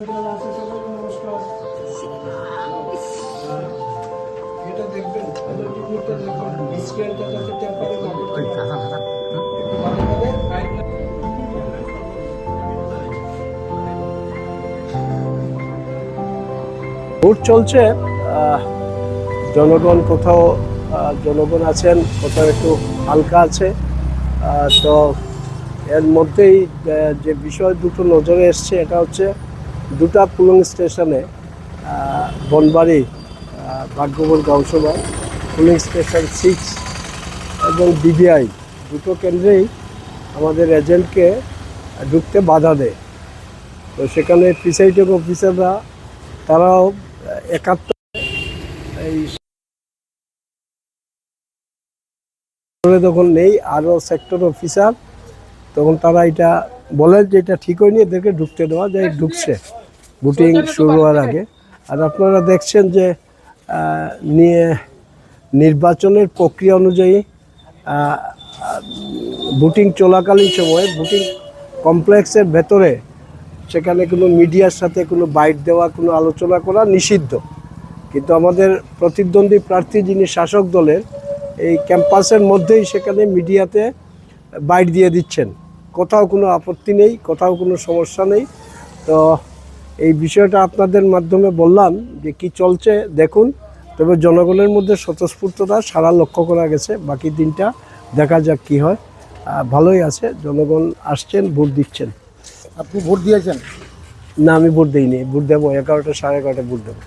নমস্কার। এটা দেখবেন টিভিতে দেখবেন স্ক্রিনটা যাতে টেম্পারে না করতে একটু ভালো করে ভোট চলছে। জনগণ কোথাও জনগণ আছেন, কোথাও একটু হালকা আছে। তো এর মধ্যেই যে বিষয় দুটো নজরে এসছে, এটা হচ্ছে দুটা পুলিং স্টেশনে বনবাড়ি ভাগ্যপুর গাঁওসভা পুলিং স্টেশন 6 এবং ডিবিআই দুটো কেন্দ্রেই আমাদের এজেন্টকে ঢুকতে বাধা দেয়। তো সেখানে প্রিসাইডিং অফিসাররা তারাও একাত্তর এই তখন নেই, আরও সেক্টর অফিসার তখন তারা এটা বলে যে এটা ঠিক হয়নি, এদেরকে ঢুকতে দেওয়া যায়। ঢুকছে ভোটিং শুরু হওয়ার আগে। আর আপনারা দেখছেন যে নির্বাচনের প্রক্রিয়া অনুযায়ী ভোটিং চলাকালীন সময় ভোটিং কমপ্লেক্সের ভেতরে সেখানে কোনো মিডিয়ার সাথে কোনো বাইট দেওয়া, কোনো আলোচনা করা নিষিদ্ধ। কিন্তু আমাদের প্রতিদ্বন্দ্বী প্রার্থী যিনি শাসক দলের, এই ক্যাম্পাসের মধ্যেই সেখানে মিডিয়াতে বাইট দিয়ে দিচ্ছেন। কোথাও কোনো আপত্তি নেই, কোথাও কোনো সমস্যা নেই। তো এই বিষয়টা আপনাদের মাধ্যমে বললাম যে কি চলছে দেখুন। তবে জনগণের মধ্যে স্বতঃস্ফূর্ততা সারা লক্ষ্য করা গেছে। বাকি দিনটা দেখা যাক কি হয়। ভালোই আছে, জনগণ আসছেন, ভোট দিচ্ছেন। আপনি ভোট দিয়েছেন? না, আমি ভোট দিইনি, ভোট দেবো 11টা 11:30 ভোট দেবো।